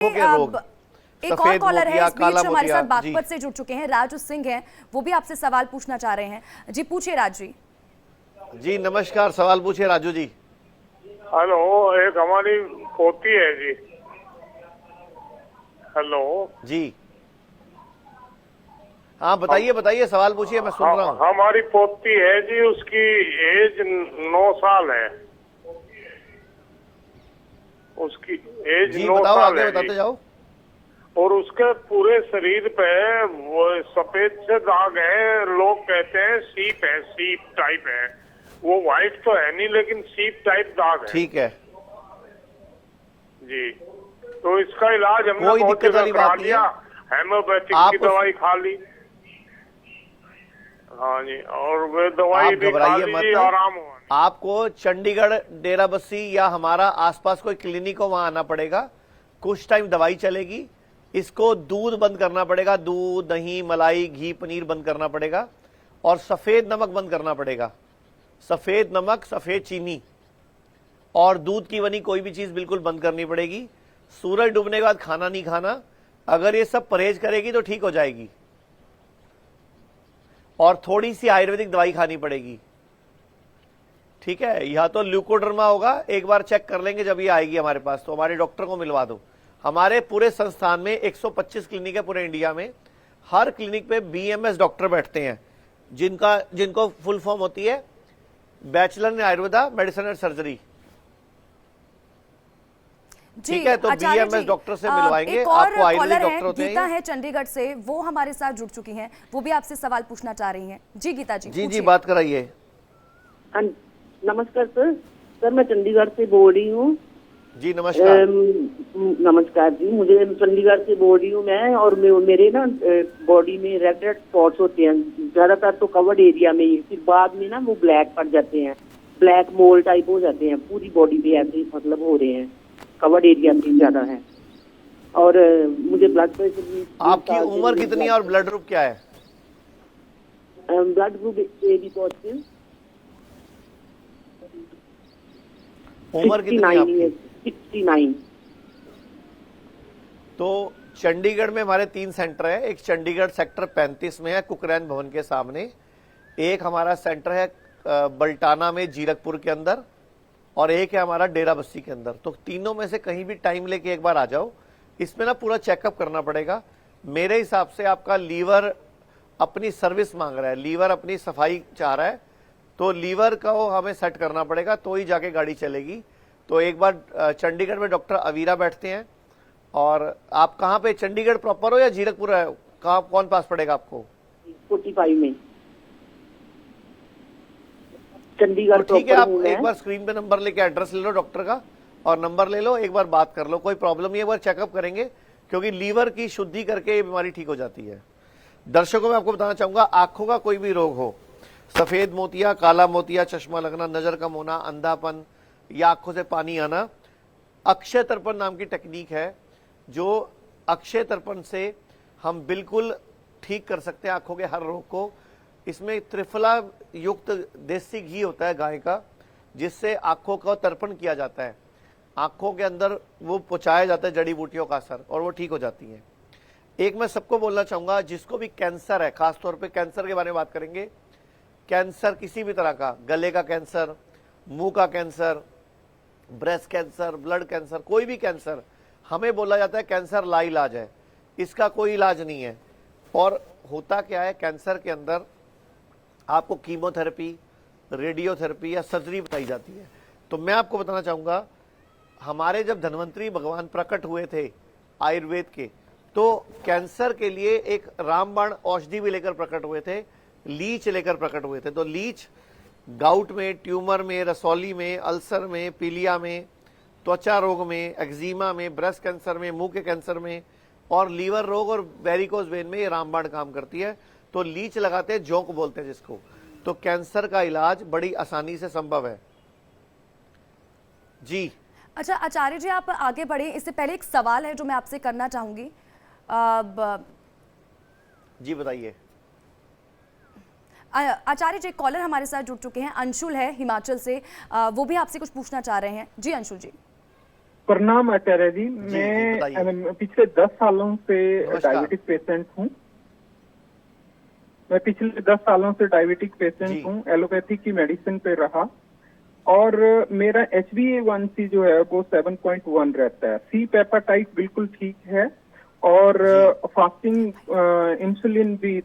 के रोग, एक और कॉलर है इस बीच हमारे साथ जी। बागपत से जुड़ चुके हैं, राजू सिंह हैं, वो भी आपसे सवाल पूछना चाह रहे हैं। जी पूछिए राज जी। जी नमस्कार, सवाल पूछिए राजू जी। हेलो, एक हमारी पोती है जी। हेलो जी हाँ बताइए बताइए, सवाल पूछिए, मैं सुन रहा हूँ। हमारी पोती है जी, उसकी एज 9 साल है। उसकी एज जी 9 बताओ, साल आगे है बताते जी। जाओ। और उसके पूरे शरीर पे वो सफेद से दाग है, लोग कहते हैं सीप है, सीप टाइप है। वो व्हाइट तो है नहीं, लेकिन सीप टाइप दाग है ठीक है, जी। तो इसका इलाज हमने कोई बहुत दिक्कत जगह वाली करा बात नहीं लिया, है। हेमोपैथिक की आप दवाई खा ली। हाँ जी, और वे दवाई आप भी खा घबराइए ली मत। जी, आराम हुआ नहीं। आपको चंडीगढ़, डेराबस्सी या हमारा आसपास कोई क्लिनिक हो, वहां आना पड़ेगा। कुछ टाइम दवाई चलेगी। इसको दूध बंद करना पड़ेगा, दूध, दही, मलाई, घी, पनीर बंद करना पड़ेगा। और सफेद नमक बंद करना पड़ेगा। सफेद नमक, सफेद चीनी और दूध की बनी कोई भी चीज बिल्कुल बंद करनी पड़ेगी। सूरज डूबने के बाद खाना नहीं खाना। अगर ये सब परहेज करेगी तो ठीक हो जाएगी। और थोड़ी सी आयुर्वेदिक दवाई खानी पड़ेगी, ठीक है। या तो ल्यूकोडर्मा होगा, एक बार चेक कर लेंगे जब ये आएगी हमारे पास, तो हमारे डॉक्टर को मिलवा दो। हमारे पूरे संस्थान में 125 क्लिनिक है पूरे इंडिया में। हर क्लिनिक पे बीएमएस डॉक्टर बैठते हैं, जिनको फुल फॉर्म होती है bachelor in Ayurveda medicine and surgery. ठीक है, तो बीएमएस डॉक्टर से मिलवाएंगे। एक और आपको आयुर्वेदिक कॉलर डॉक्टर है, होते गीता हैं। है चंडीगढ़ से, वो हमारे साथ जुड़ चुकी हैं, वो भी आपसे सवाल पूछना चाह रही हैं। जी गीता जी जी पूछिए। बात कराइए। नमस्कार सर। सर मैं चंडीगढ़ से बोल रही हूँ। जी नमस्कार। नमस्कार जी, मुझे चंडीगढ़ से बोल रही हूँ मैं। और मेरे ना बॉडी में रेड रेड स्पॉट्स होते हैं, ज्यादातर तो कवर्ड एरिया में ही, फिर बाद में ना वो ब्लैक पड़ जाते हैं, ब्लैक मोल टाइप हो जाते हैं। पूरी बॉडी पे ऐसे मतलब हो रहे हैं, कवर्ड एरिया में ज्यादा है। और मुझे ब्लड प्रेशर भी। आपकी उम्र कितनी है और ब्लड ग्रुप क्या है? Blood group AB positive. उम्र कितनी है आपकी? 69। तो चंडीगढ़ में हमारे 3 सेंटर है। एक चंडीगढ़ सेक्टर 35 में है, कुकरैन भवन के सामने। एक हमारा सेंटर है बल्टाना में, जीरकपुर के अंदर। और एक है हमारा डेराबस्सी के अंदर। तो तीनों में से कहीं भी टाइम लेके एक बार आ जाओ। इसमें ना पूरा चेकअप करना पड़ेगा। मेरे हिसाब से आपका लीवर अपनी सर्विस मांग रहा है, लीवर अपनी सफाई चाह रहा है। तो लीवर को हमें सेट करना पड़ेगा, तो ही जाके गाड़ी चलेगी। तो एक बार चंडीगढ़ में डॉक्टर अवीरा बैठते हैं। और आप कहाँ पे, चंडीगढ़ प्रॉपर हो या जीरकपुर है, कहाँ, कौन पास पड़ेगा आपको? 45 में चंडीगढ़। तो ठीक है, आप एक बार स्क्रीन पे नंबर लेके एड्रेस ले लो डॉक्टर का, और नंबर ले लो, एक बार बात कर लो, कोई प्रॉब्लम नहीं है, एक बार चेकअप करेंगे। क्योंकि लीवर की शुद्धि करके ये बीमारी ठीक हो जाती है। दर्शकों में आपको बताना चाहूंगा, आंखों का कोई भी रोग हो, सफेद मोतिया, काला मोतिया, चश्मा लगना, नजर कम होना, अंधापन या आंखों से पानी आना, अक्षय तर्पण नाम की टेक्निक है, जो अक्षय तर्पण से हम बिल्कुल ठीक कर सकते हैं आंखों के हर रोग को। इसमें त्रिफला युक्त देसी घी होता है गाय का, जिससे आंखों का तर्पण किया जाता है। आंखों के अंदर वो पहुंचाया जाता है जड़ी बूटियों का असर, और वो ठीक हो जाती है। एक मैं सबको बोलना चाहूंगा, जिसको भी कैंसर है, खासतौर पे कैंसर के बारे में बात करेंगे। कैंसर किसी भी तरह का, गले का कैंसर, मुंह का cancer, breast cancer, blood cancer, कोई भी कैंसर, हमें बोला जाता है कैंसर लाइलाज है, इसका कोई इलाज नहीं है। और होता क्या है, कैंसर के अंदर आपको कीमोथेरेपी, रेडियोथेरेपी या सर्जरी बताई जाती है। तो मैं आपको बताना चाहूंगा, हमारे जब धन्वंतरी भगवान प्रकट हुए थे आयुर्वेद के, तो कैंसर के लिए एक रामबाण औषधि भी लेकर प्रकट हुए थे, लीच लेकर प्रकट हुए थे। तो लीच गाउट में, ट्यूमर में, रसौली में, अल्सर में, पीलिया में, त्वचा रोग में, एक्जिमा में, ब्रेस्ट कैंसर में, मुंह के कैंसर में, और लीवर रोग और वेरिकोज वेन में ये रामबाण काम करती है। तो लीच लगाते हैं, जोंक बोलते हैं जिसको। तो कैंसर का इलाज बड़ी आसानी से संभव है जी। अच्छा आचार्य जी, आप आगे बढ़े, इससे पहले एक सवाल है जो मैं आपसे करना चाहूंगी। जी बताइए। आचार्य जी, कॉलर हमारे साथ जुड़ चुके हैं, अंशुल है हिमाचल से, वो भी आपसे कुछ पूछना चाह रहे हैं। जी अंशुल जी। प्रणाम आचार्य जी। मैं बताइए। पिछले 10 सालों से नमस्कार। डायबिटिक पेशेंट हूँ। मैं पिछले 10 सालों से डायबिटिक जी। पेशेंट हूँ, एलोपैथी की मेडिसिन पे रहा और मेरा HbA1c जो है वो 7.1 रहता है। सी पेपाटाइट बिल्कुल ठीक है और फास्टिंग इंसुलिन भी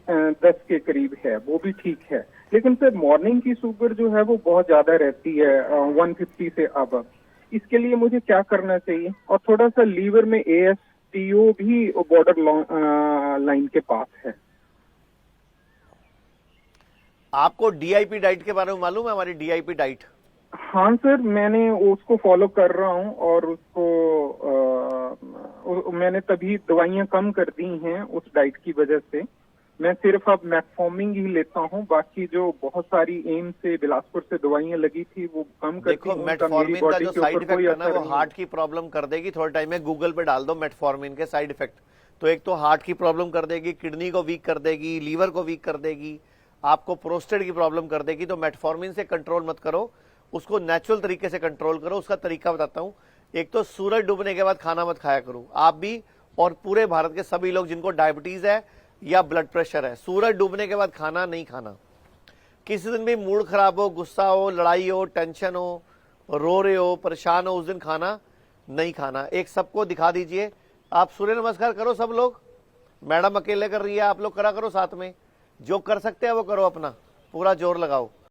10 के करीब है, वो भी ठीक है। लेकिन सर मॉर्निंग की शुगर जो है वो बहुत ज्यादा रहती है, 150 से अब। इसके लिए मुझे क्या करना चाहिए? और थोड़ा सा लीवर में ASTO भी बॉर्डर लाइन के पास है। आपको DIP डाइट के बारे में मालूम है, हमारी DIP डाइट? हाँ सर, मैंने उसको फॉलो कर रहा हूँ और उसको मैंने तभी दवाइयाँ कम कर दी हैं उस डाइट की वजह से। मैं सिर्फ अब मैटफॉर्मिन ही लेता हूँ, बाकी जो बहुत सारी एम से बिलासपुर से दवाइयाँ लगी थी वो कम करती देखो, हूँ। मेटफॉर्मिन का जो साइड इफेक्ट है ना, वो हार्ट की प्रॉब्लम कर देगी। थोड़े टाइम में गूगल पे डाल दो मेटफॉर्मिन के साइड इफेक्ट, तो एक तो हार्ट की प्रॉब्लम कर देगी, किडनी को वीक कर देगी, लीवर को वीक कर देगी, आपको प्रोस्टेट की प्रॉब्लम कर देगी। तो मेटफॉर्मिन से कंट्रोल मत करो, उसको नेचुरल तरीके से कंट्रोल करो। उसका तरीका बताता हूं। एक तो सूरज डूबने के बाद खाना मत खाया करो, आप भी और पूरे भारत के सभी लोग जिनको डायबिटीज है या ब्लड प्रेशर है। सूरज डूबने के बाद खाना नहीं खाना। किसी दिन भी मूड खराब हो, गुस्सा हो, लड़ाई हो, टेंशन हो, रो रहे हो, परेशान हो, उस दिन खाना नहीं खाना। एक सबको दिखा दीजिए। आप सूर्य नमस्कार करो सब लोग, मैडम अकेले कर रही है, आप लोग करा करो साथ में। जो कर सकते हैं वो करो, अपना पूरा जोर लगाओ।